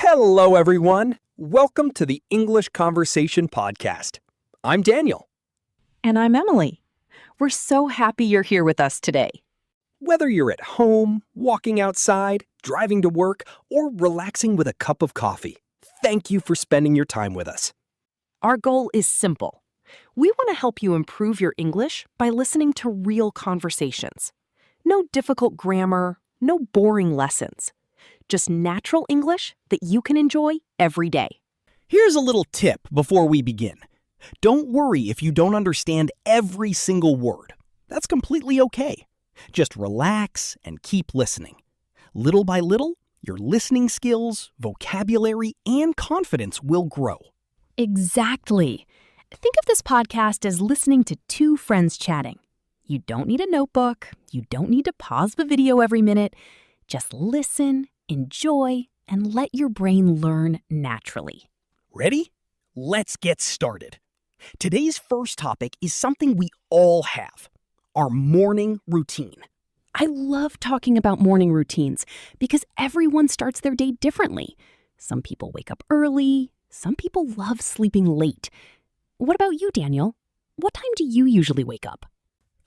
Hello, everyone. Welcome to the English Conversation Podcast. I'm Daniel. And I'm Emily. We're so happy you're here with us today. Whether you're at home, walking outside, driving to work, or relaxing with a cup of coffee, thank you for spending your time with us. Our goal is simple. We want to help you improve your English by listening to real conversations. No difficult grammar, no boring lessons. Just natural English that you can enjoy every day. Here's a little tip before we begin. Don't worry if you don't understand every single word. That's completely okay. Just relax and keep listening. Little by little, your listening skills, vocabulary, and confidence will grow. Exactly. Think of this podcast as listening to two friends chatting. You don't need a notebook. You don't need to pause the video every minute. Just listen, enjoy, and let your brain learn naturally. Ready? Let's get started. Today's first topic is something we all have, our morning routine. I love talking about morning routines because everyone starts their day differently. Some people wake up early. Some people love sleeping late. What about you, Daniel? What time do you usually wake up?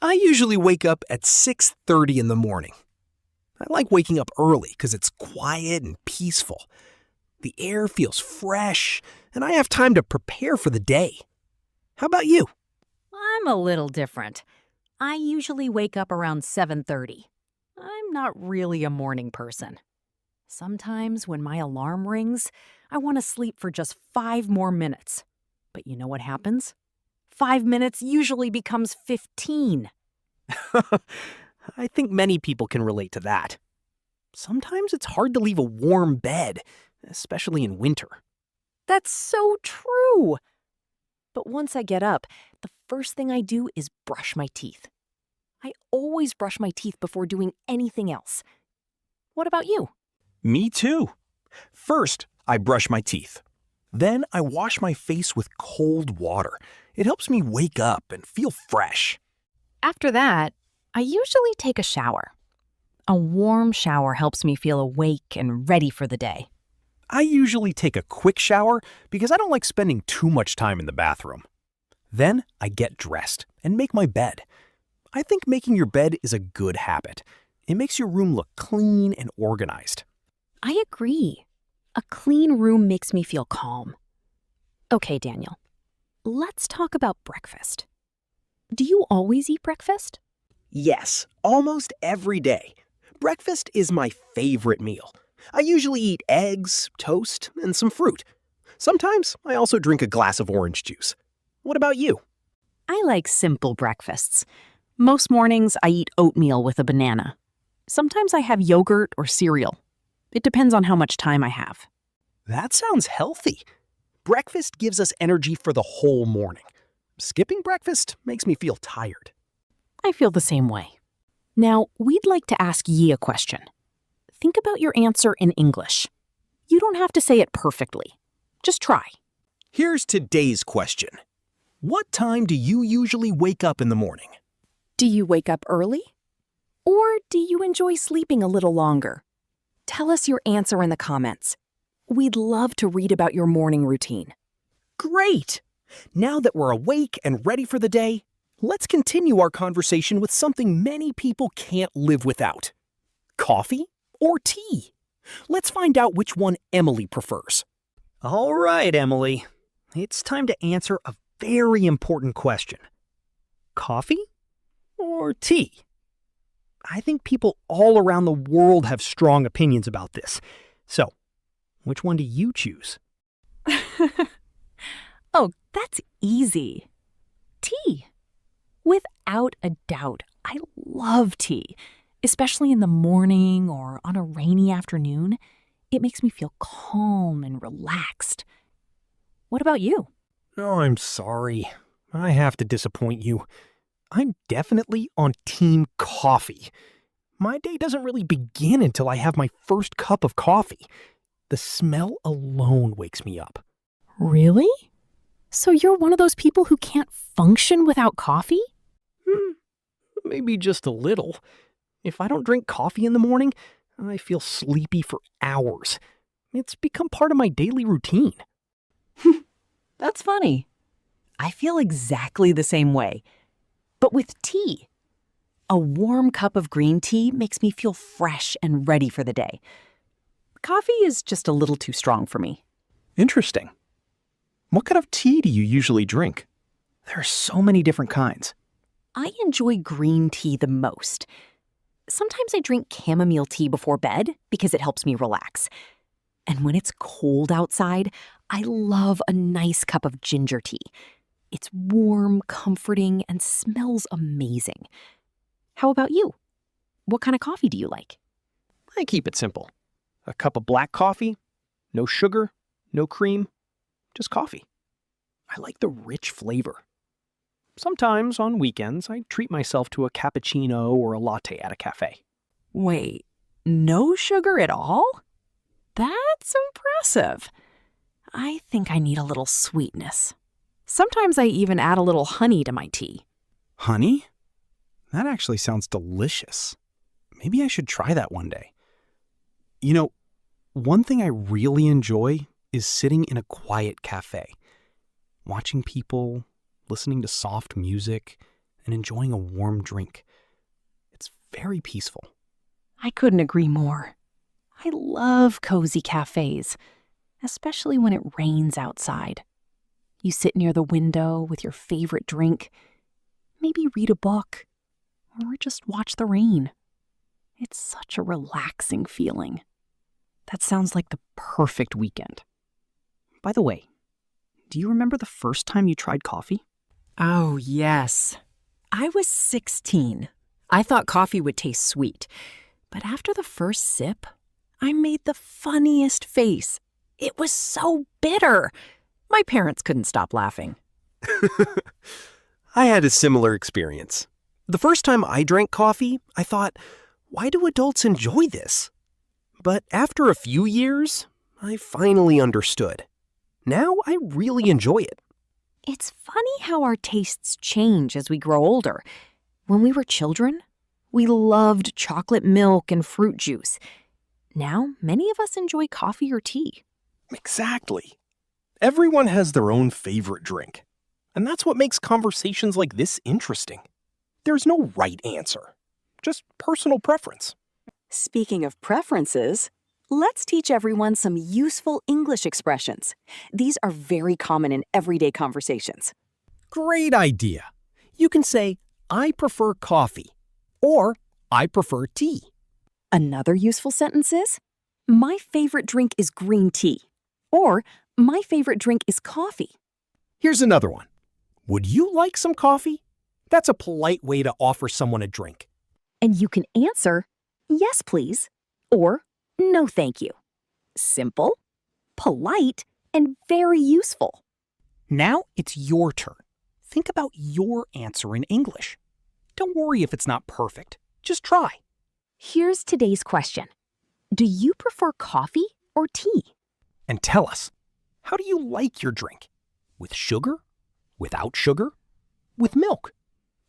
I usually wake up at 6:30 in the morning. I like waking up early because it's quiet and peaceful. The air feels fresh, and I have time to prepare for the day. How about you? I'm a little different. I usually wake up around 7:30. I'm not really a morning person. Sometimes when my alarm rings, I want to sleep for just 5 more minutes. But you know what happens? 5 minutes usually becomes 15. I think many people can relate to that. Sometimes it's hard to leave a warm bed, especially in winter. That's so true. But once I get up, the first thing I do is brush my teeth. I always brush my teeth before doing anything else. What about you? Me too. First, I brush my teeth. Then I wash my face with cold water. It helps me wake up and feel fresh. After that, I usually take a shower. A warm shower helps me feel awake and ready for the day. I usually take a quick shower because I don't like spending too much time in the bathroom. Then I get dressed and make my bed. I think making your bed is a good habit. It makes your room look clean and organized. I agree. A clean room makes me feel calm. Okay, Daniel, let's talk about breakfast. Do you always eat breakfast? Yes, almost every day. Breakfast is my favorite meal. I usually eat eggs, toast, and some fruit. Sometimes I also drink a glass of orange juice. What about you? I like simple breakfasts. Most mornings I eat oatmeal with a banana. Sometimes I have yogurt or cereal. It depends on how much time I have. That sounds healthy. Breakfast gives us energy for the whole morning. Skipping breakfast makes me feel tired. I feel the same way. Now, we'd like to ask Yi a question. Think about your answer in English. You don't have to say it perfectly. Just try. Here's today's question. What time do you usually wake up in the morning? Do you wake up early? Or do you enjoy sleeping a little longer? Tell us your answer in the comments. We'd love to read about your morning routine. Great! Now that we're awake and ready for the day, let's continue our conversation with something many people can't live without. Coffee or tea? Let's find out which one Emily prefers. All right, Emily. It's time to answer a very important question. Coffee or tea? I think people all around the world have strong opinions about this. So, which one do you choose? Oh, that's easy. Tea. Without a doubt, I love tea, especially in the morning or on a rainy afternoon. It makes me feel calm and relaxed. What about you? Oh, I'm sorry. I have to disappoint you. I'm definitely on Team Coffee. My day doesn't really begin until I have my first cup of coffee. The smell alone wakes me up. Really? So you're one of those people who can't function without coffee? Maybe just a little. If I don't drink coffee in the morning, I feel sleepy for hours. It's become part of my daily routine. That's funny. I feel exactly the same way, but with tea. A warm cup of green tea makes me feel fresh and ready for the day. Coffee is just a little too strong for me. Interesting. What kind of tea do you usually drink? There are so many different kinds. I enjoy green tea the most. Sometimes I drink chamomile tea before bed because it helps me relax. And when it's cold outside, I love a nice cup of ginger tea. It's warm, comforting, and smells amazing. How about you? What kind of coffee do you like? I keep it simple. A cup of black coffee, no sugar, no cream, just coffee. I like the rich flavor. Sometimes on weekends, I treat myself to a cappuccino or a latte at a cafe. Wait, no sugar at all? That's impressive. I think I need a little sweetness. Sometimes I even add a little honey to my tea. Honey? That actually sounds delicious. Maybe I should try that one day. You know, one thing I really enjoy is sitting in a quiet cafe, watching people, listening to soft music, and enjoying a warm drink. It's very peaceful. I couldn't agree more. I love cozy cafes, especially when it rains outside. You sit near the window with your favorite drink, maybe read a book, or just watch the rain. It's such a relaxing feeling. That sounds like the perfect weekend. By the way, do you remember the first time you tried coffee? Oh, yes. I was 16. I thought coffee would taste sweet. But after the first sip, I made the funniest face. It was so bitter. My parents couldn't stop laughing. I had a similar experience. The first time I drank coffee, I thought, why do adults enjoy this? But after a few years, I finally understood. Now I really enjoy it. It's funny how our tastes change as we grow older. When we were children, we loved chocolate milk and fruit juice. Now, many of us enjoy coffee or tea. Exactly. Everyone has their own favorite drink. And that's what makes conversations like this interesting. There's no right answer, just personal preference. Speaking of preferences, let's teach everyone some useful English expressions. These are very common in everyday conversations. Great idea. You can say, I prefer coffee, or I prefer tea. Another useful sentence is, my favorite drink is green tea, or my favorite drink is coffee. Here's another one. Would you like some coffee? That's a polite way to offer someone a drink. And you can answer, yes, please, or no, thank you. Simple, polite, and very useful. Now it's your turn. Think about your answer in English. Don't worry if it's not perfect. Just try. Here's today's question. Do you prefer coffee or tea? And tell us, how do you like your drink? With sugar? Without sugar? With milk?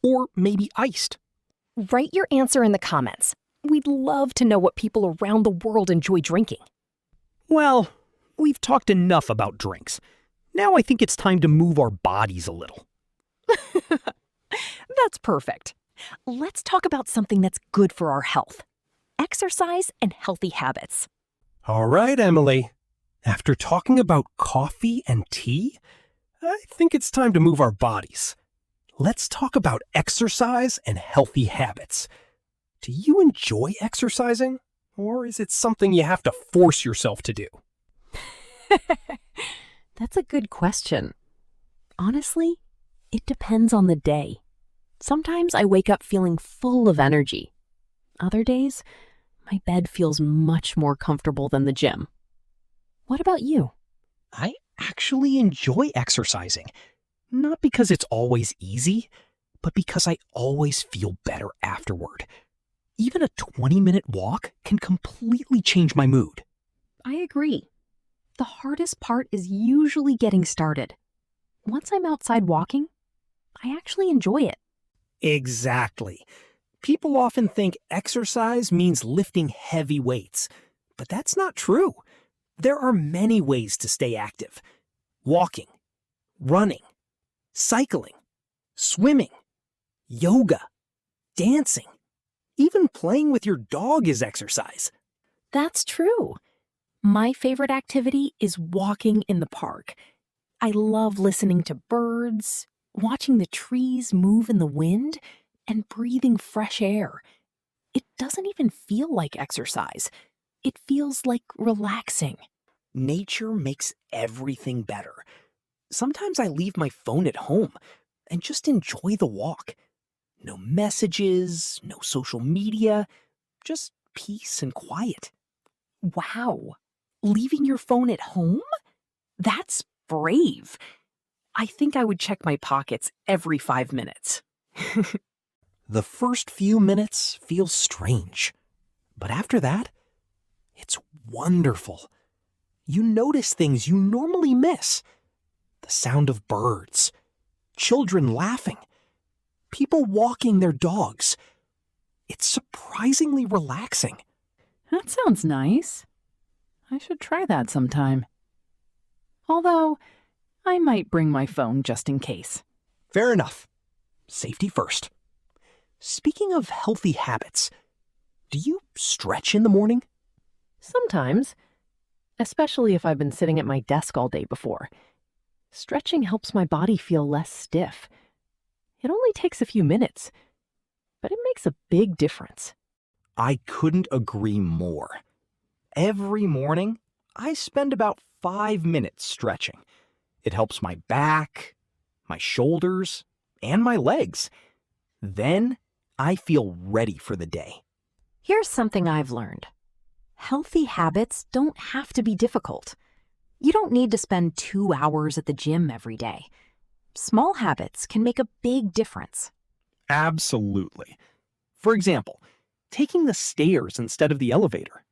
Or maybe iced? Write your answer in the comments. We'd love to know what people around the world enjoy drinking. Well, we've talked enough about drinks. Now I think it's time to move our bodies a little. That's perfect. Let's talk about something that's good for our health. Exercise and healthy habits. All right, Emily. After talking about coffee and tea, I think it's time to move our bodies. Let's talk about exercise and healthy habits. Do you enjoy exercising? Or is it something you have to force yourself to do? That's a good question. Honestly, it depends on the day. Sometimes I wake up feeling full of energy. Other days, my bed feels much more comfortable than the gym. What about you? I actually enjoy exercising. Not because it's always easy, but because I always feel better afterward. Even a 20-minute walk can completely change my mood. I agree. The hardest part is usually getting started. Once I'm outside walking, I actually enjoy it. Exactly. People often think exercise means lifting heavy weights, but that's not true. There are many ways to stay active. Walking, running, cycling, swimming, yoga, dancing. Even playing with your dog is exercise. That's true. My favorite activity is walking in the park. I love listening to birds, watching the trees move in the wind, and breathing fresh air. It doesn't even feel like exercise. It feels like relaxing. Nature makes everything better. Sometimes I leave my phone at home and just enjoy the walk. No messages, no social media, just peace and quiet. Wow. Leaving your phone at home? That's brave. I think I would check my pockets every 5 minutes. The first few minutes feel strange, but after that, it's wonderful. You notice things you normally miss. The sound of birds, children laughing, people walking their dogs. It's surprisingly relaxing. That sounds nice. I should try that sometime. Although, I might bring my phone just in case. Fair enough. Safety first. Speaking of healthy habits, do you stretch in the morning? Sometimes, especially if I've been sitting at my desk all day before. Stretching helps my body feel less stiff. It only takes a few minutes, but it makes a big difference. I couldn't agree more. Every morning, I spend about 5 minutes stretching. It helps my back, my shoulders, and my legs. Then I feel ready for the day. Here's something I've learned. Healthy habits don't have to be difficult. You don't need to spend 2 hours at the gym every day. Small habits can make a big difference. Absolutely. For example, taking the stairs instead of the elevator,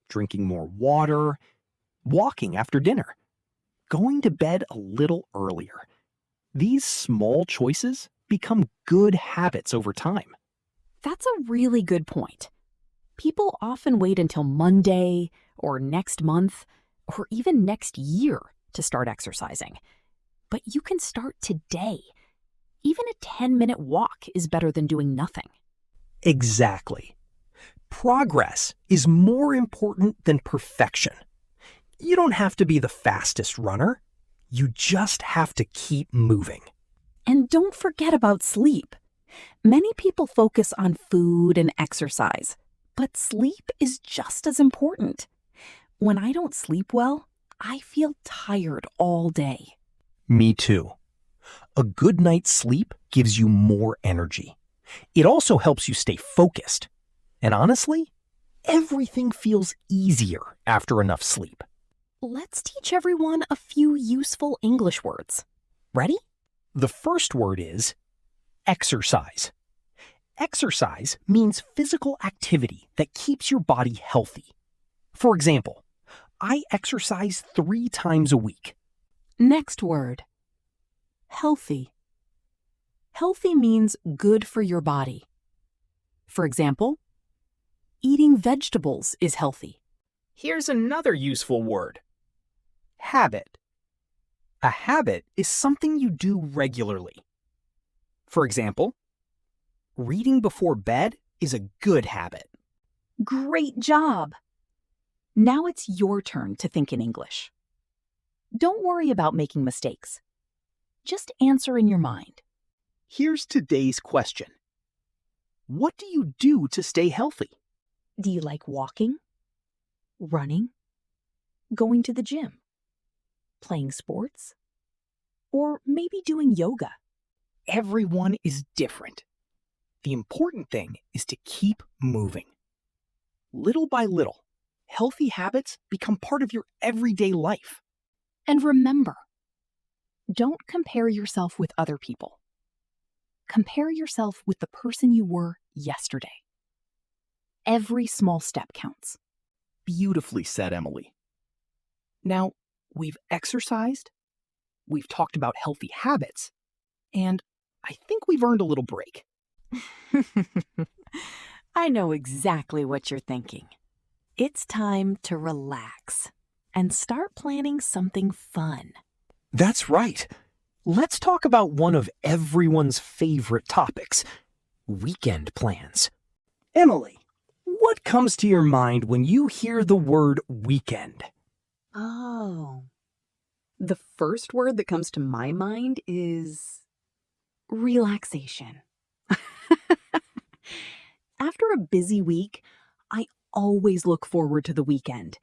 drinking more water, walking after dinner, going to bed a little earlier. These small choices become good habits over time. That's a really good point. People often wait until Monday or next month or even next year to start exercising. But you can start today. Even a 10-minute walk is better than doing nothing. Exactly. Progress is more important than perfection. You don't have to be the fastest runner. You just have to keep moving. And don't forget about sleep. Many people focus on food and exercise, but sleep is just as important. When I don't sleep well, I feel tired all day. Me too. A good night's sleep gives you more energy. It also helps you stay focused. And honestly, everything feels easier after enough sleep. Let's teach everyone a few useful English words. Ready? The first word is exercise. Exercise means physical activity that keeps your body healthy. For example, I exercise 3 times a week. Next word. Healthy. Healthy means good for your body. For example, eating vegetables is healthy. Here's another useful word. Habit. A habit is something you do regularly. For example, reading before bed is a good habit. Great job! Now it's your turn to think in English. Don't worry about making mistakes. Just answer in your mind. Here's today's question. What do you do to stay healthy? Do you like walking? Running? Going to the gym? Playing sports? Or maybe doing yoga? Everyone is different. The important thing is to keep moving. Little by little, healthy habits become part of your everyday life. And remember, don't compare yourself with other people. Compare yourself with the person you were yesterday. Every small step counts. Beautifully said, Emily. Now, we've exercised, we've talked about healthy habits, and I think we've earned a little break. I know exactly what you're thinking. It's time to relax. and start planning something fun. That's right. Let's talk about one of everyone's favorite topics, weekend plans. Emily, what comes to your mind when you hear the word weekend? Oh. The first word that comes to my mind is relaxation. After a busy week, I always look forward to the weekend.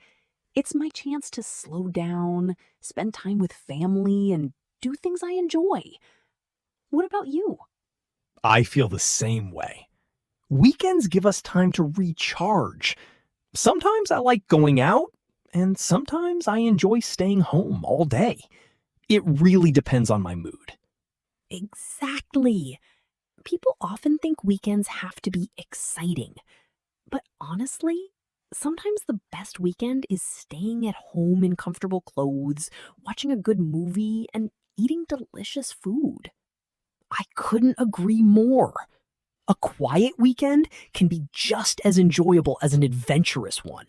It's my chance to slow down, spend time with family, and do things I enjoy. What about you? I feel the same way. Weekends give us time to recharge. Sometimes I like going out, and sometimes I enjoy staying home all day. It really depends on my mood. Exactly. People often think weekends have to be exciting. But honestly, sometimes the best weekend is staying at home in comfortable clothes, watching a good movie, and eating delicious food. I couldn't agree more. A quiet weekend can be just as enjoyable as an adventurous one.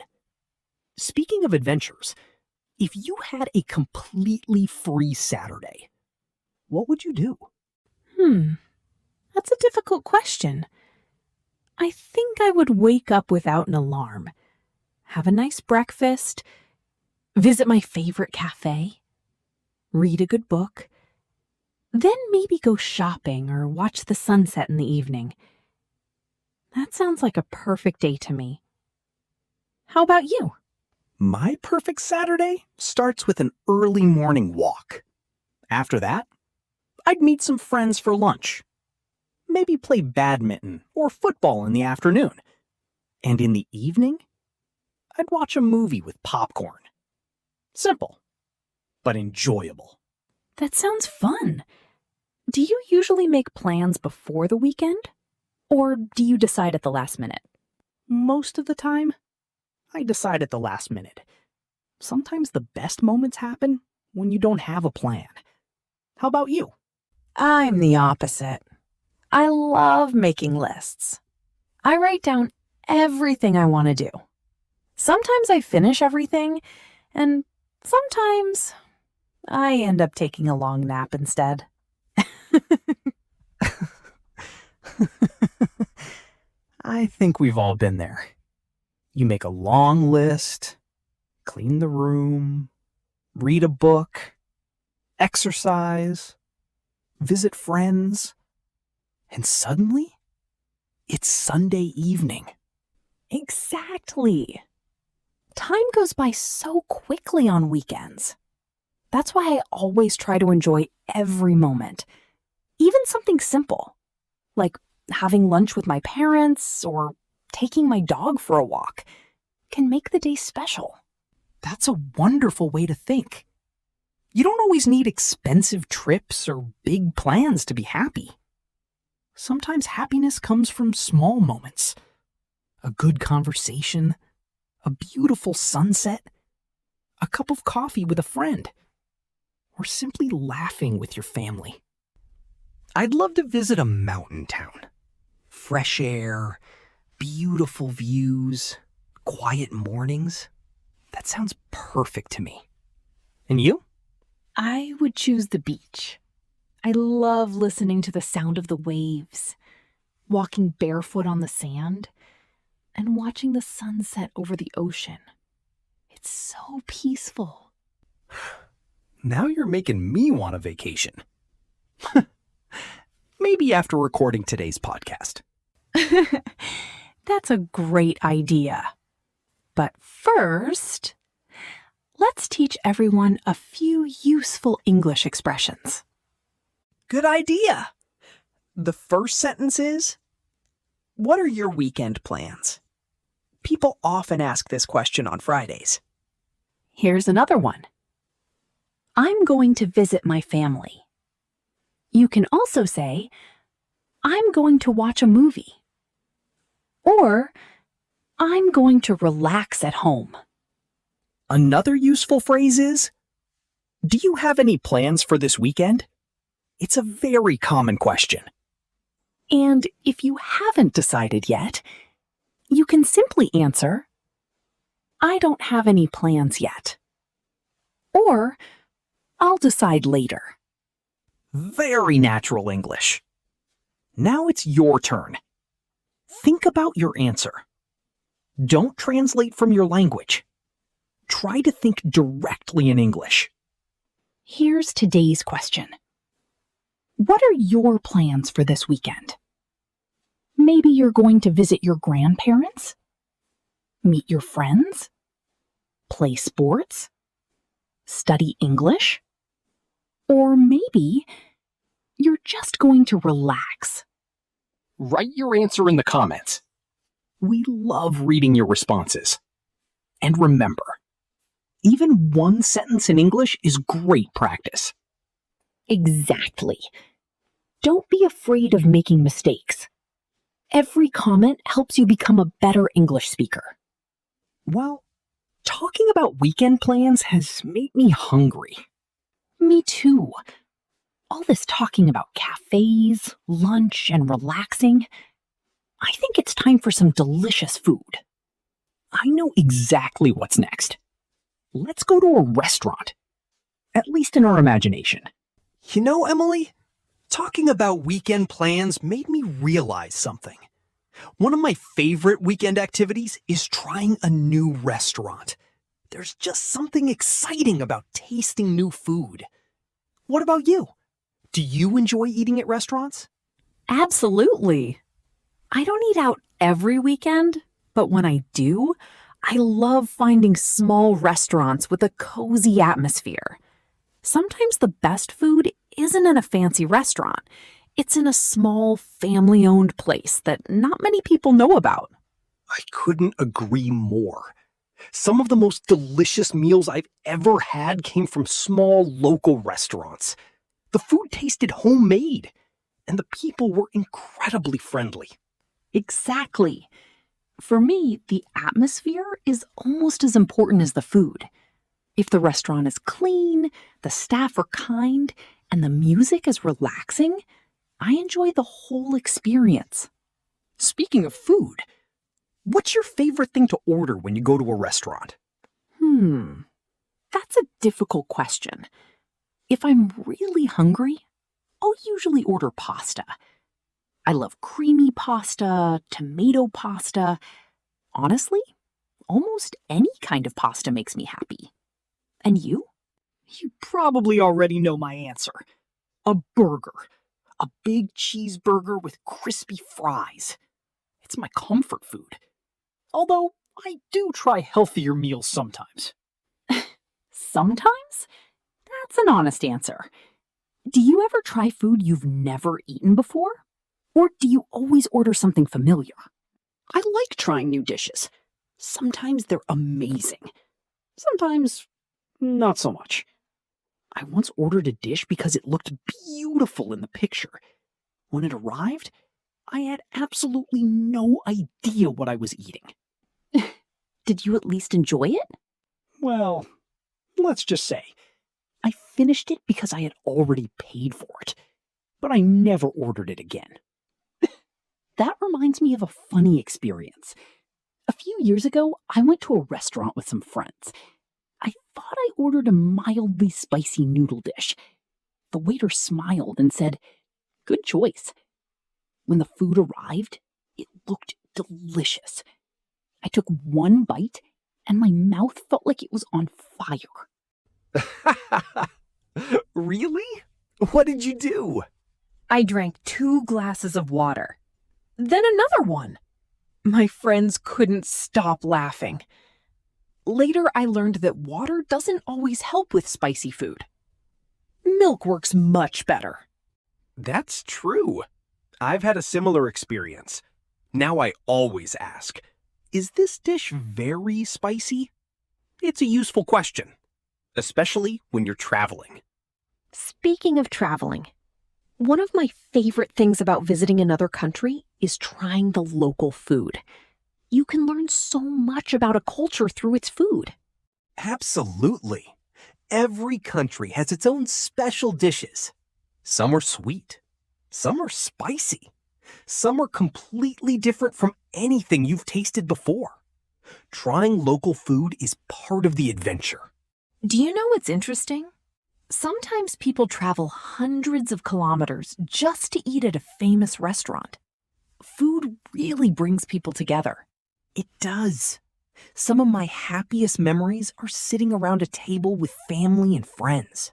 Speaking of adventures, if you had a completely free Saturday, what would you do? That's a difficult question. I think I would wake up without an alarm, have a nice breakfast, visit my favorite cafe, read a good book, then maybe go shopping or watch the sunset in the evening. That sounds like a perfect day to me. How about you? My perfect Saturday starts with an early morning walk. After that, I'd meet some friends for lunch. Maybe play badminton or football in the afternoon. And in the evening, I'd watch a movie with popcorn. Simple, but enjoyable. That sounds fun. Do you usually make plans before the weekend? Or do you decide at the last minute? Most of the time, I decide at the last minute. Sometimes the best moments happen when you don't have a plan. How about you? I'm the opposite. I love making lists. I write down everything I want to do. Sometimes I finish everything, and sometimes I end up taking a long nap instead. I think we've all been there. You make a long list, clean the room, read a book, exercise, visit friends, and suddenly, it's Sunday evening. Exactly. Time goes by so quickly on weekends. That's why I always try to enjoy every moment, even something simple, like having lunch with my parents or taking my dog for a walk, can make the day special. That's a wonderful way to think. You don't always need expensive trips or big plans to be happy. Sometimes happiness comes from small moments. A good conversation, a beautiful sunset, a cup of coffee with a friend, or simply laughing with your family. I'd love to visit a mountain town. Fresh air, beautiful views, quiet mornings. That sounds perfect to me. And you? I would choose the beach. I love listening to the sound of the waves, walking barefoot on the sand, and watching the sunset over the ocean. It's so peaceful. Now you're making me want a vacation. Maybe after recording today's podcast. That's a great idea. But first, let's teach everyone a few useful English expressions. Good idea. The first sentence is, what are your weekend plans? People often ask this question on Fridays. Here's another one. I'm going to visit my family. You can also say, I'm going to watch a movie. Or, I'm going to relax at home. Another useful phrase is, do you have any plans for this weekend? It's a very common question. And if you haven't decided yet, you can simply answer, I don't have any plans yet. Or, I'll decide later. Very natural English. Now it's your turn. Think about your answer. Don't translate from your language. Try to think directly in English. Here's today's question. What are your plans for this weekend? Maybe you're going to visit your grandparents? Meet your friends? Play sports? Study English? Or maybe you're just going to relax. Write your answer in the comments. We love reading your responses. And remember, even one sentence in English is great practice. Exactly. Don't be afraid of making mistakes. Every comment helps you become a better English speaker. Well, talking about weekend plans has made me hungry. Me too. All this talking about cafes, lunch, and relaxing. I think it's time for some delicious food. I know exactly what's next. Let's go to a restaurant. At least in our imagination. You know, Emily, talking about weekend plans made me realize something. One of my favorite weekend activities is trying a new restaurant. There's just something exciting about tasting new food. What about you? Do you enjoy eating at restaurants? Absolutely. I don't eat out every weekend, but when I do, I love finding small restaurants with a cozy atmosphere. Sometimes the best food isn't in a fancy restaurant. It's in a small, family-owned place that not many people know about. I couldn't agree more. Some of the most delicious meals I've ever had came from small local restaurants. The food tasted homemade, and the people were incredibly friendly. Exactly. For me, the atmosphere is almost as important as the food. If the restaurant is clean, the staff are kind, and the music is relaxing, I enjoy the whole experience. Speaking of food, what's your favorite thing to order when you go to a restaurant? That's a difficult question. If I'm really hungry, I'll usually order pasta. I love creamy pasta, tomato pasta. Honestly, almost any kind of pasta makes me happy. And you? You probably already know my answer. A burger. A big cheeseburger with crispy fries. It's my comfort food. Although, I do try healthier meals sometimes. Sometimes? That's an honest answer. Do you ever try food you've never eaten before? Or do you always order something familiar? I like trying new dishes. Sometimes they're amazing. Sometimes, not so much. I once ordered a dish because it looked beautiful in the picture. When it arrived, I had absolutely no idea what I was eating. Did you at least enjoy it? Well, let's just say, I finished it because I had already paid for it, but I never ordered it again. That reminds me of a funny experience. A few years ago, I went to a restaurant with some friends. I thought I ordered a mildly spicy noodle dish. The waiter smiled and said, "Good choice." When the food arrived, it looked delicious. I took one bite, and my mouth felt like it was on fire. Really? What did you do? I drank 2 glasses of water. Then another one. My friends couldn't stop laughing. Later, I learned that water doesn't always help with spicy food. Milk works much better. That's true. I've had a similar experience. Now I always ask, is this dish very spicy? It's a useful question, especially when you're traveling. Speaking of traveling, one of my favorite things about visiting another country is trying the local food. You can learn so much about a culture through its food. Absolutely. Every country has its own special dishes. Some are sweet. Some are spicy. Some are completely different from anything you've tasted before. Trying local food is part of the adventure. Do you know what's interesting? Sometimes people travel hundreds of kilometers just to eat at a famous restaurant. Food really brings people together. It does. Some of my happiest memories are sitting around a table with family and friends,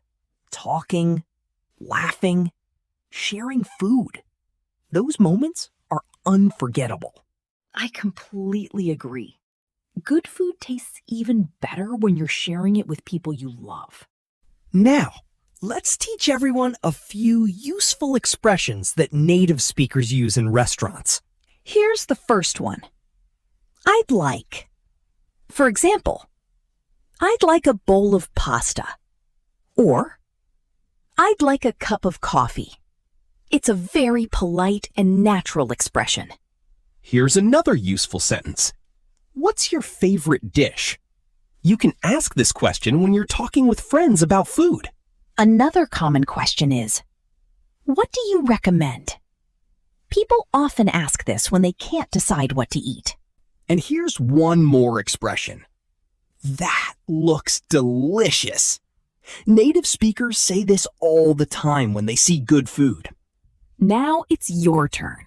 talking, laughing, sharing food. Those moments are unforgettable. I completely agree. Good food tastes even better when you're sharing it with people you love. Now, let's teach everyone a few useful expressions that native speakers use in restaurants. Here's the first one. I'd like. For example, I'd like a bowl of pasta. Or, I'd like a cup of coffee. It's a very polite and natural expression. Here's another useful sentence. What's your favorite dish? You can ask this question when you're talking with friends about food. Another common question is, what do you recommend? People often ask this when they can't decide what to eat. And here's one more expression. That looks delicious. Native speakers say this all the time when they see good food. Now it's your turn.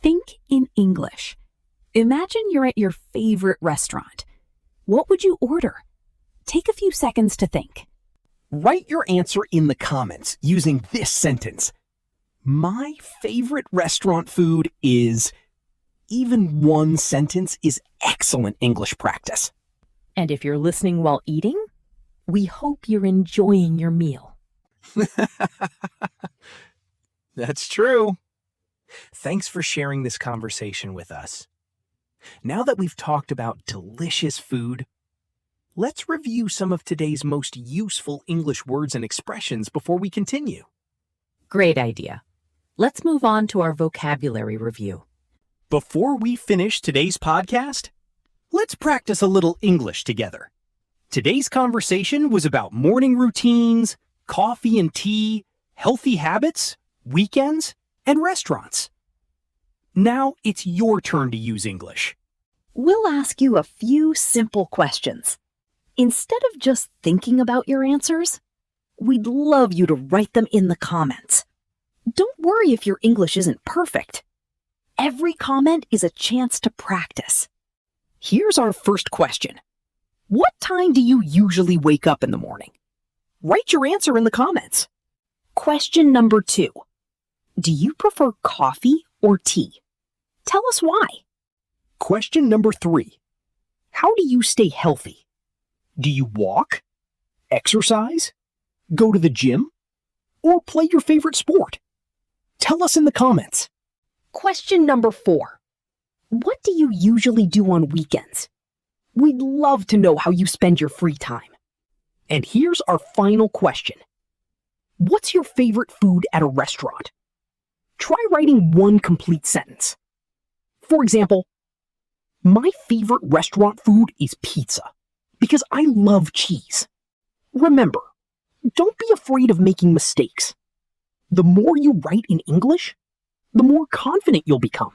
Think in English. Imagine you're at your favorite restaurant. What would you order? Take a few seconds to think. Write your answer in the comments using this sentence. My favorite restaurant food is... Even one sentence is excellent English practice. And if you're listening while eating, we hope you're enjoying your meal. That's true. Thanks for sharing this conversation with us. Now that we've talked about delicious food, let's review some of today's most useful English words and expressions before we continue. Great idea. Let's move on to our vocabulary review. Before we finish today's podcast, let's practice a little English together. Today's conversation was about morning routines, coffee and tea, healthy habits, weekends, and restaurants. Now it's your turn to use English. We'll ask you a few simple questions. Instead of just thinking about your answers, we'd love you to write them in the comments. Don't worry if your English isn't perfect. Every comment is a chance to practice. Here's our first question. What time do you usually wake up in the morning? Write your answer in the comments. Question number 2. Do you prefer coffee or tea? Tell us why. Question number 3. How do you stay healthy? Do you walk, exercise, go to the gym, or play your favorite sport? Tell us in the comments. Question number 4. What do you usually do on weekends? We'd love to know how you spend your free time. And here's our final question. What's your favorite food at a restaurant? Try writing one complete sentence. For example, my favorite restaurant food is pizza because I love cheese. Remember, don't be afraid of making mistakes. The more you write in English, the more confident you'll become.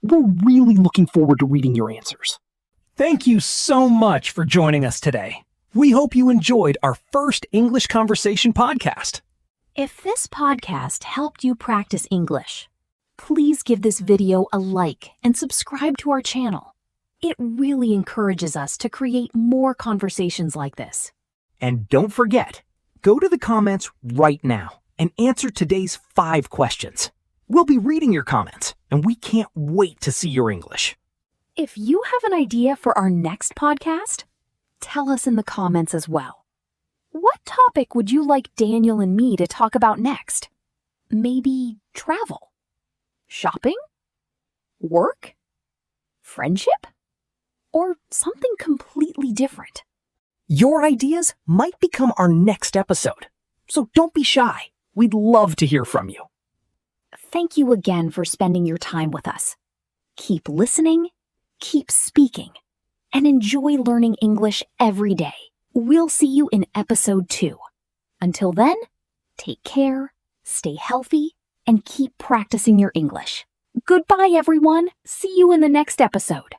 We're really looking forward to reading your answers. Thank you so much for joining us today. We hope you enjoyed our first English Conversation podcast. If this podcast helped you practice English, please give this video a like and subscribe to our channel. It really encourages us to create more conversations like this. And don't forget, go to the comments right now and answer today's 5 questions. We'll be reading your comments, and we can't wait to see your English. If you have an idea for our next podcast, tell us in the comments as well. What topic would you like Daniel and me to talk about next? Maybe travel? Shopping? Work? Friendship? Or something completely different? Your ideas might become our next episode, so don't be shy. We'd love to hear from you. Thank you again for spending your time with us. Keep listening, keep speaking, and enjoy learning English every day. We'll see you in episode 2. Until then, take care, stay healthy, and keep practicing your English. Goodbye, everyone. See you in the next episode.